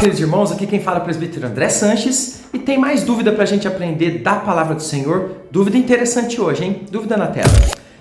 queridos irmãos, aqui quem fala é o presbítero André Sanches e tem mais dúvida para a gente aprender da palavra do Senhor? Dúvida interessante hoje, hein? Dúvida na tela.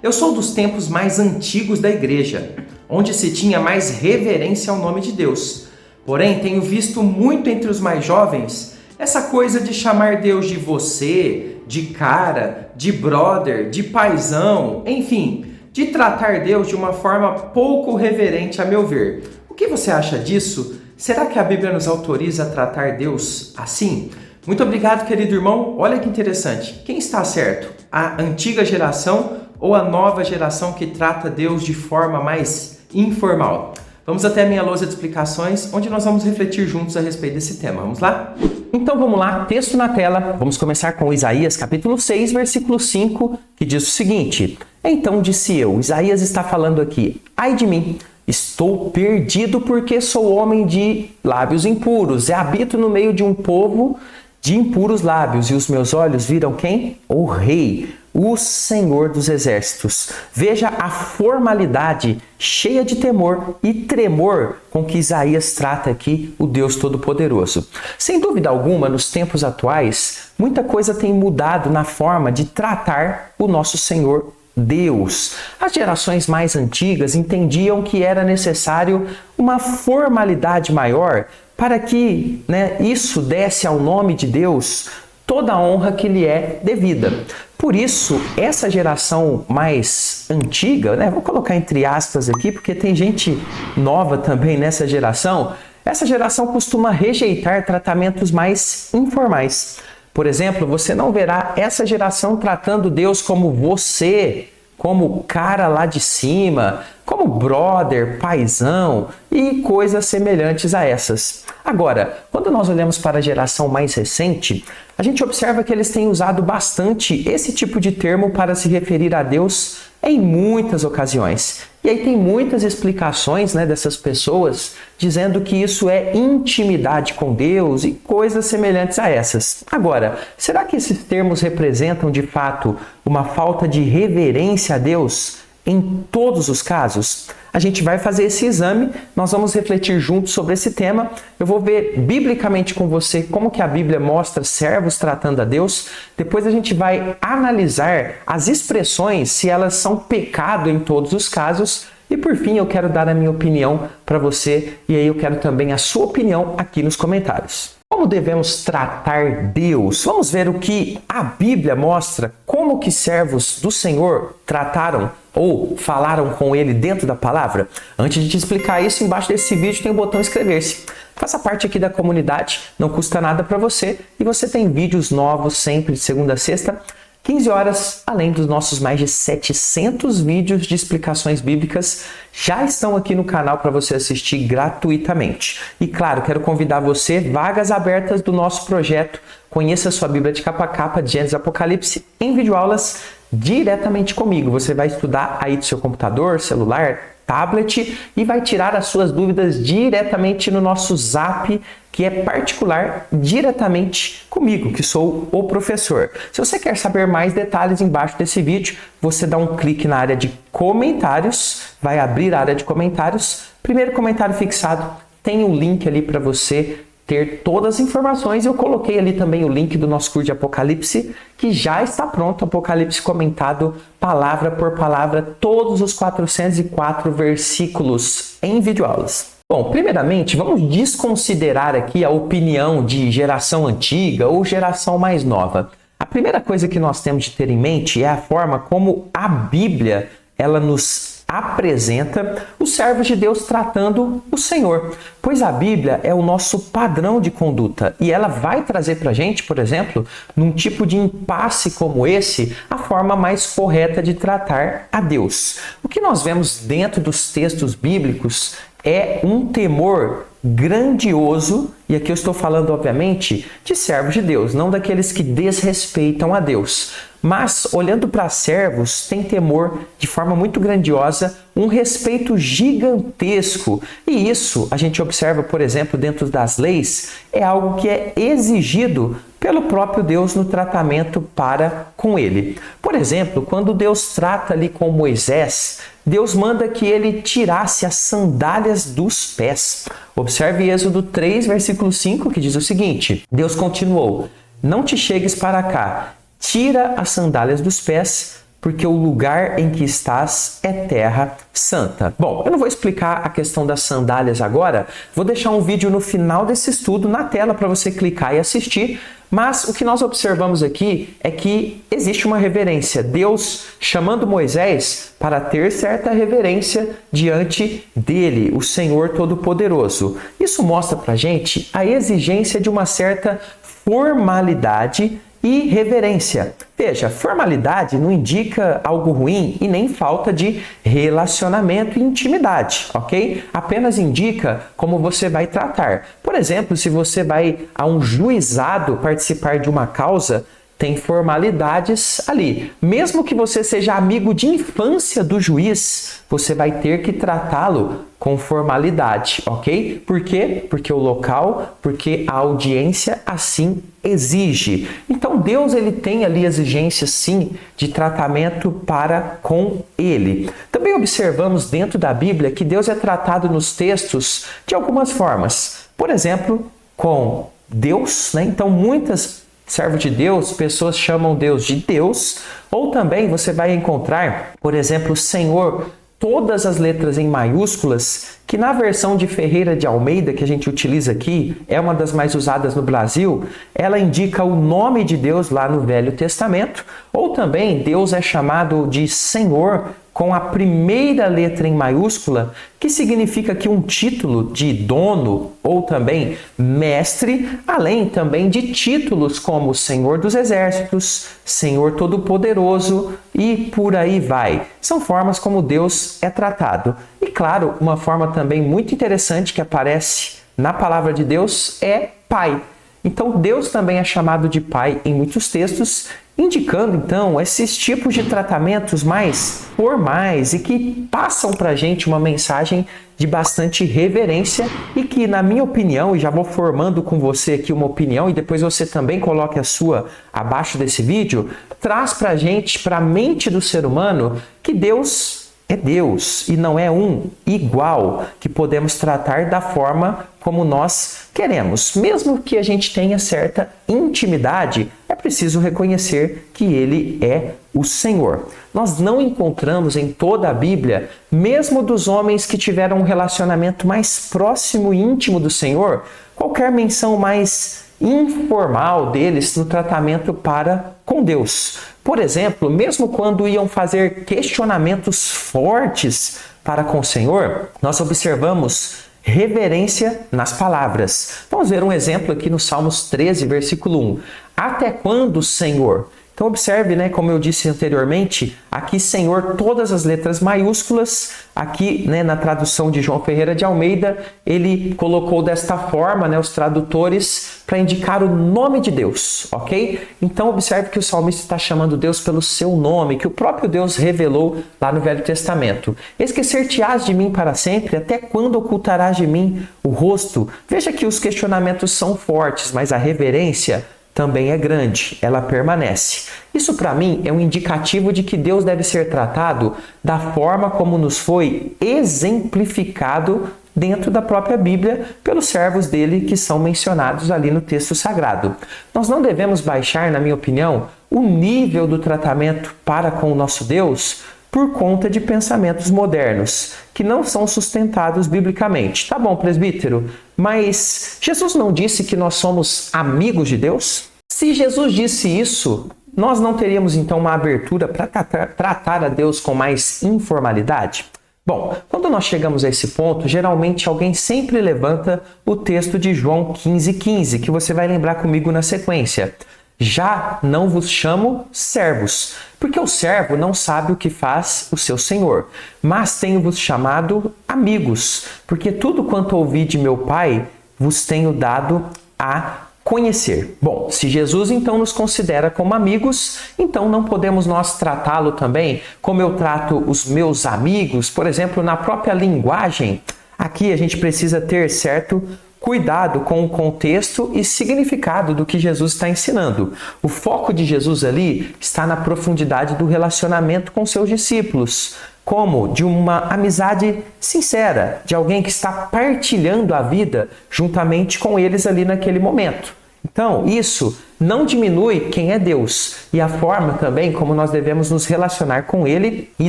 Eu sou dos tempos mais antigos da igreja, onde se tinha mais reverência ao nome de Deus. Porém, tenho visto muito entre os mais jovens essa coisa de chamar Deus de você, de cara, de brother, de paizão, enfim, de tratar Deus de uma forma pouco reverente a meu ver. O que você acha disso? Será que a Bíblia nos autoriza a tratar Deus assim? Muito obrigado, querido irmão. Olha que interessante. Quem está certo? A antiga geração ou a nova geração que trata Deus de forma mais informal? Vamos até a minha lousa de explicações, onde nós vamos refletir juntos a respeito desse tema. Vamos lá? Então vamos lá, texto na tela. Vamos começar com Isaías capítulo 6, versículo 5, que diz o seguinte: Então disse eu, Isaías está falando aqui, ai de mim, estou perdido porque sou homem de lábios impuros e habito no meio de um povo de impuros lábios, e os meus olhos viram quem? O Rei, o Senhor dos Exércitos. Veja a formalidade cheia de temor e tremor com que Isaías trata aqui o Deus Todo-Poderoso. Sem dúvida alguma, nos tempos atuais, muita coisa tem mudado na forma de tratar o nosso Senhor Deus. As gerações mais antigas entendiam que era necessário uma formalidade maior para que isso desse ao nome de Deus toda a honra que lhe é devida. Por isso, essa geração mais antiga, vou colocar entre aspas aqui, porque tem gente nova também nessa geração, essa geração costuma rejeitar tratamentos mais informais. Por exemplo, você não verá essa geração tratando Deus como você, como cara lá de cima, como brother, paizão e coisas semelhantes a essas. Agora, quando nós olhamos para a geração mais recente, a gente observa que eles têm usado bastante esse tipo de termo para se referir a Deus em muitas ocasiões. E aí tem muitas explicações dessas pessoas dizendo que isso é intimidade com Deus e coisas semelhantes a essas. Agora, será que esses termos representam de fato uma falta de reverência a Deus em todos os casos? A gente vai fazer esse exame, nós vamos refletir juntos sobre esse tema. Eu vou ver biblicamente com você como que a Bíblia mostra servos tratando a Deus. Depois a gente vai analisar as expressões, se elas são pecado em todos os casos. E por fim, eu quero dar a minha opinião para você e aí eu quero também a sua opinião aqui nos comentários. Como devemos tratar Deus? Vamos ver o que a Bíblia mostra, como que servos do Senhor trataram ou falaram com ele dentro da palavra? Antes de te explicar isso, embaixo desse vídeo tem o botão inscrever-se. Faça parte aqui da comunidade, não custa nada para você e você tem vídeos novos sempre de segunda a sexta, 15 horas, além dos nossos mais de 700 vídeos de explicações bíblicas já estão aqui no canal para você assistir gratuitamente. E claro, quero convidar você, vagas abertas do nosso projeto, conheça a sua Bíblia de capa a capa, de Gênesis e Apocalipse, em videoaulas diretamente comigo. Você vai estudar aí do seu computador, celular, tablet e vai tirar as suas dúvidas diretamente no nosso Zap, que é particular, diretamente comigo, que sou o professor. Se você quer saber mais detalhes, embaixo desse vídeo, você dá um clique na área de comentários, vai abrir a área de comentários, primeiro comentário fixado, tem um link ali para você ter todas as informações. Eu coloquei ali também o link do nosso curso de Apocalipse, que já está pronto, Apocalipse comentado, palavra por palavra, todos os 404 versículos em videoaulas. Bom, primeiramente, vamos desconsiderar aqui a opinião de geração antiga ou geração mais nova. A primeira coisa que nós temos de ter em mente é a forma como a Bíblia ela nos apresenta os servos de Deus tratando o Senhor, pois a Bíblia é o nosso padrão de conduta e ela vai trazer para a gente, por exemplo, num tipo de impasse como esse, a forma mais correta de tratar a Deus. O que nós vemos dentro dos textos bíblicos é um temor grandioso, e aqui eu estou falando, obviamente, de servos de Deus, não daqueles que desrespeitam a Deus. Mas, olhando para servos, tem temor de forma muito grandiosa, um respeito gigantesco. E isso a gente observa, por exemplo, dentro das leis, é algo que é exigido pelo próprio Deus no tratamento para com ele. Por exemplo, quando Deus trata ali com Moisés, Deus manda que ele tirasse as sandálias dos pés. Observe Êxodo 3, versículo 5, que diz o seguinte: Deus continuou: não te chegues para cá, tira as sandálias dos pés, porque o lugar em que estás é terra santa. Bom, eu não vou explicar a questão das sandálias agora, vou deixar um vídeo no final desse estudo na tela para você clicar e assistir, mas o que nós observamos aqui é que existe uma reverência. Deus chamando Moisés para ter certa reverência diante dele, o Senhor Todo-Poderoso. Isso mostra para a gente a exigência de uma certa formalidade e reverência. Veja, formalidade não indica algo ruim e nem falta de relacionamento e intimidade, ok? Apenas indica como você vai tratar. Por exemplo, se você vai a um juizado participar de uma causa, tem formalidades ali. Mesmo que você seja amigo de infância do juiz, você vai ter que tratá-lo com formalidade, ok? Por quê? Porque o local, porque a audiência assim exige. Então Deus ele tem ali exigências sim de tratamento para com ele. Também observamos dentro da Bíblia que Deus é tratado nos textos de algumas formas. Por exemplo, com Deus, né? Então muitas servo de Deus, pessoas chamam Deus de Deus, ou também você vai encontrar, por exemplo, Senhor, todas as letras em maiúsculas, que na versão de Ferreira de Almeida, que a gente utiliza aqui, é uma das mais usadas no Brasil, ela indica o nome de Deus lá no Velho Testamento, ou também Deus é chamado de Senhor com a primeira letra em maiúscula, que significa que um título de dono ou também mestre, além também de títulos como Senhor dos Exércitos, Senhor Todo-Poderoso e por aí vai. São formas como Deus é tratado. E claro, uma forma também muito interessante que aparece na palavra de Deus é Pai. Então Deus também é chamado de Pai em muitos textos, indicando então esses tipos de tratamentos mais formais e que passam para a gente uma mensagem de bastante reverência e que, na minha opinião, e já vou formando com você aqui uma opinião e depois você também coloque a sua abaixo desse vídeo, traz para a gente, para a mente do ser humano, que Deus é Deus e não é um igual que podemos tratar da forma como nós queremos. Mesmo que a gente tenha certa intimidade, é preciso reconhecer que Ele é o Senhor. Nós não encontramos em toda a Bíblia, mesmo dos homens que tiveram um relacionamento mais próximo e íntimo do Senhor, qualquer menção mais informal deles no tratamento para com Deus. Por exemplo, mesmo quando iam fazer questionamentos fortes para com o Senhor, nós observamos reverência nas palavras. Vamos ver um exemplo aqui no Salmos 13, versículo 1. Até quando, Senhor? Então observe, né, como eu disse anteriormente, aqui Senhor, todas as letras maiúsculas, aqui, né, na tradução de João Ferreira de Almeida, ele colocou desta forma, né, os tradutores, para indicar o nome de Deus, ok? Então observe que o salmista está chamando Deus pelo seu nome, que o próprio Deus revelou lá no Velho Testamento. Esquecer-te-ás de mim para sempre, até quando ocultarás de mim o rosto? Veja que os questionamentos são fortes, mas a reverência também é grande, ela permanece. Isso para mim é um indicativo de que Deus deve ser tratado da forma como nos foi exemplificado dentro da própria Bíblia pelos servos dele que são mencionados ali no texto sagrado. Nós não devemos baixar, na minha opinião, o nível do tratamento para com o nosso Deus por conta de pensamentos modernos, que não são sustentados biblicamente. Tá bom, presbítero, mas Jesus não disse que nós somos amigos de Deus? Se Jesus disse isso, nós não teríamos então uma abertura para tratar a Deus com mais informalidade? Bom, quando nós chegamos a esse ponto, geralmente alguém sempre levanta o texto de João 15,15, que você vai lembrar comigo na sequência. Já não vos chamo servos, porque o servo não sabe o que faz o seu senhor, mas tenho-vos chamado amigos, porque tudo quanto ouvi de meu Pai vos tenho dado a conhecer. Bom, se Jesus então nos considera como amigos, então não podemos nós tratá-lo também como eu trato os meus amigos, por exemplo, na própria linguagem. Aqui a gente precisa ter certo cuidado com o contexto e significado do que Jesus está ensinando. O foco de Jesus ali está na profundidade do relacionamento com seus discípulos, como de uma amizade sincera, de alguém que está partilhando a vida juntamente com eles ali naquele momento. Então, isso não diminui quem é Deus e a forma também como nós devemos nos relacionar com Ele e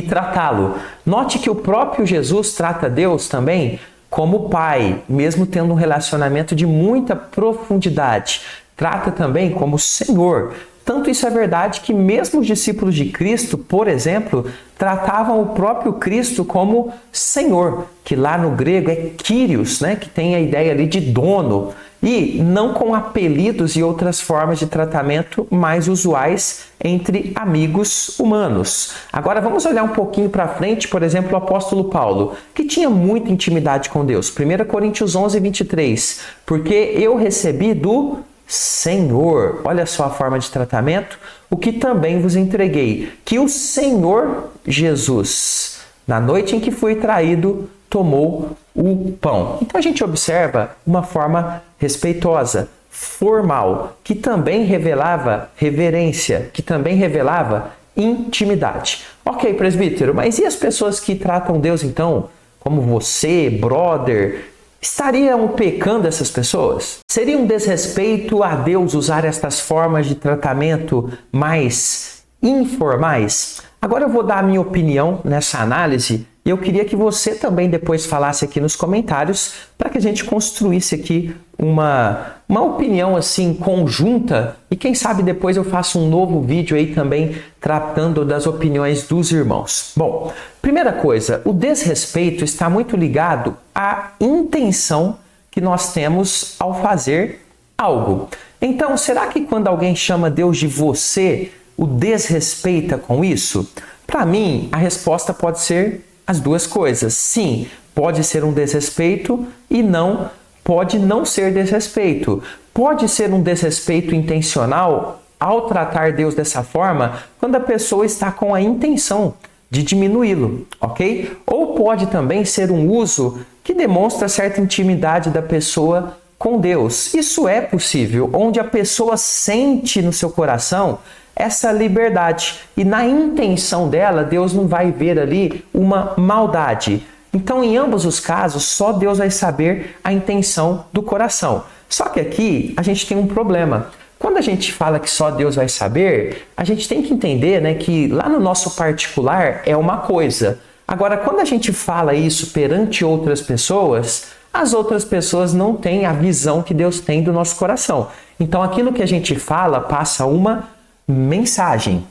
tratá-lo. Note que o próprio Jesus trata Deus também como Pai, mesmo tendo um relacionamento de muita profundidade. Trata também como Senhor. Tanto isso é verdade que mesmo os discípulos de Cristo, por exemplo, tratavam o próprio Cristo como Senhor, que lá no grego é Kyrios, né? Que tem a ideia ali de dono, e não com apelidos e outras formas de tratamento mais usuais entre amigos humanos. Agora vamos olhar um pouquinho para frente, por exemplo, o apóstolo Paulo, que tinha muita intimidade com Deus. 1 Coríntios 11, 23, porque eu recebi do Senhor, olha só a forma de tratamento, o que também vos entreguei, que o Senhor Jesus, na noite em que foi traído, tomou o pão. Então a gente observa uma forma respeitosa, formal, que também revelava reverência, que também revelava intimidade. Ok, presbítero, mas e as pessoas que tratam Deus então como você, brother? Estariam pecando essas pessoas? Seria um desrespeito a Deus usar estas formas de tratamento mais informais? Agora eu vou dar a minha opinião nessa análise e eu queria que você também depois falasse aqui nos comentários para que a gente construísse aqui uma opinião assim conjunta e quem sabe depois eu faço um novo vídeo aí também tratando das opiniões dos irmãos. Bom, primeira coisa, o desrespeito está muito ligado à intenção que nós temos ao fazer algo. Então, será que quando alguém chama Deus de você, o desrespeita com isso? Para mim, a resposta pode ser as duas coisas. Sim, pode ser um desrespeito e não pode não ser desrespeito. Pode ser um desrespeito intencional ao tratar Deus dessa forma quando a pessoa está com a intenção de diminuí-lo, ok? Ou pode também ser um uso que demonstra certa intimidade da pessoa com Deus. Isso é possível, onde a pessoa sente no seu coração essa liberdade e na intenção dela, Deus não vai ver ali uma maldade. Então, em ambos os casos, só Deus vai saber a intenção do coração. Só que aqui a gente tem um problema. Quando a gente fala que só Deus vai saber, a gente tem que entender, né, que lá no nosso particular é uma coisa. Agora, quando a gente fala isso perante outras pessoas, as outras pessoas não têm a visão que Deus tem do nosso coração. Então, aquilo que a gente fala passa uma mensagem.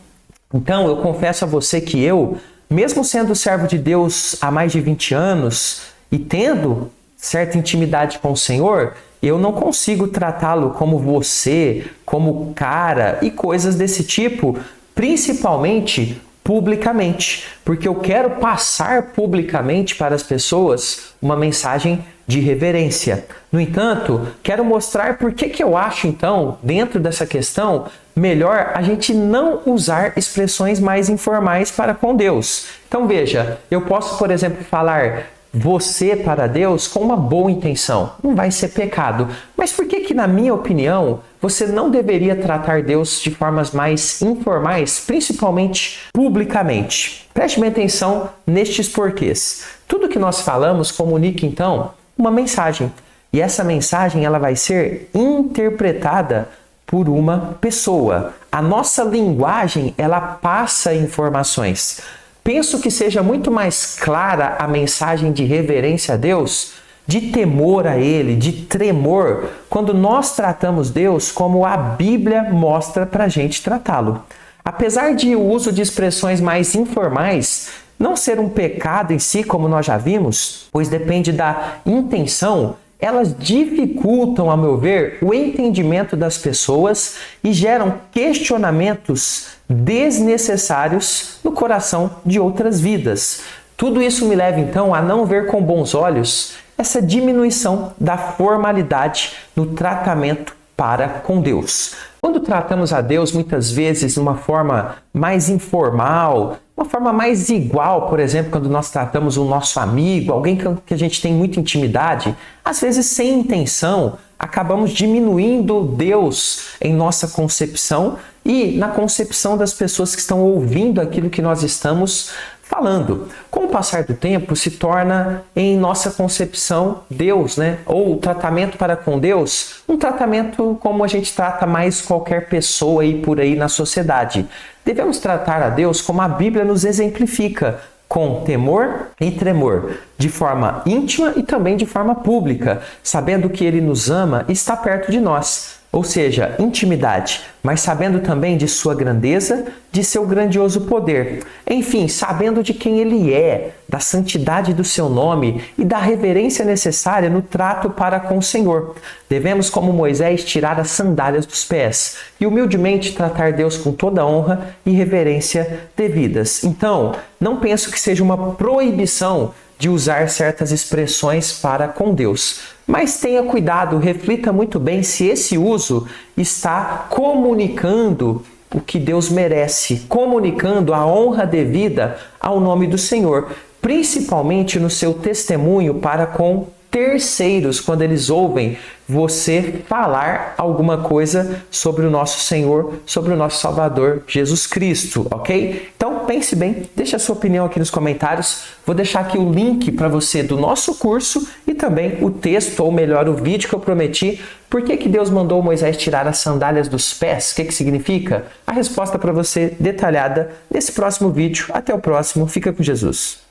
Então, eu confesso a você que eu, mesmo sendo servo de Deus há mais de 20 anos e tendo certa intimidade com o Senhor, eu não consigo tratá-lo como você, como cara e coisas desse tipo, principalmente publicamente, porque eu quero passar publicamente para as pessoas uma mensagem de reverência. No entanto, quero mostrar por que eu acho, então, dentro dessa questão, melhor a gente não usar expressões mais informais para com Deus. Então veja, eu posso, por exemplo, falar você para Deus com uma boa intenção. Não vai ser pecado. Mas por que na minha opinião, você não deveria tratar Deus de formas mais informais, principalmente publicamente? Preste bem atenção nestes porquês. Tudo que nós falamos comunica, então, uma mensagem. E essa mensagem ela vai ser interpretada por uma pessoa. A nossa linguagem, ela passa informações. Penso que seja muito mais clara a mensagem de reverência a Deus, de temor a Ele, de tremor, quando nós tratamos Deus como a Bíblia mostra para a gente tratá-lo. Apesar de o uso de expressões mais informais não ser um pecado em si, como nós já vimos, pois depende da intenção, elas dificultam, a meu ver, o entendimento das pessoas e geram questionamentos desnecessários no coração de outras vidas. Tudo isso me leva, então, a não ver com bons olhos essa diminuição da formalidade no tratamento para com Deus. Quando tratamos a Deus, muitas vezes, de uma forma mais informal, uma forma mais igual, por exemplo, quando nós tratamos o nosso amigo, alguém que a gente tem muita intimidade, às vezes sem intenção, acabamos diminuindo Deus em nossa concepção e na concepção das pessoas que estão ouvindo aquilo que nós estamos falando. Com o passar do tempo, se torna em nossa concepção Deus, né? Ou o tratamento para com Deus, um tratamento como a gente trata mais qualquer pessoa aí por aí na sociedade. Devemos tratar a Deus como a Bíblia nos exemplifica, com temor e tremor, de forma íntima e também de forma pública, sabendo que Ele nos ama e está perto de nós. Ou seja, intimidade, mas sabendo também de sua grandeza, de seu grandioso poder. Enfim, sabendo de quem Ele é, da santidade do seu nome e da reverência necessária no trato para com o Senhor. Devemos, como Moisés, tirar as sandálias dos pés e humildemente tratar Deus com toda a honra e reverência devidas. Então, não penso que seja uma proibição de usar certas expressões para com Deus. Mas tenha cuidado, reflita muito bem se esse uso está comunicando o que Deus merece, comunicando a honra devida ao nome do Senhor, principalmente no seu testemunho para com terceiros, quando eles ouvem você falar alguma coisa sobre o nosso Senhor, sobre o nosso Salvador, Jesus Cristo, ok? Então pense bem, deixe a sua opinião aqui nos comentários. Vou deixar aqui o link para você do nosso curso e também o texto, ou melhor, o vídeo que eu prometi. Por que Deus mandou Moisés tirar as sandálias dos pés? O que significa? A resposta para você detalhada nesse próximo vídeo. Até o próximo. Fica com Jesus.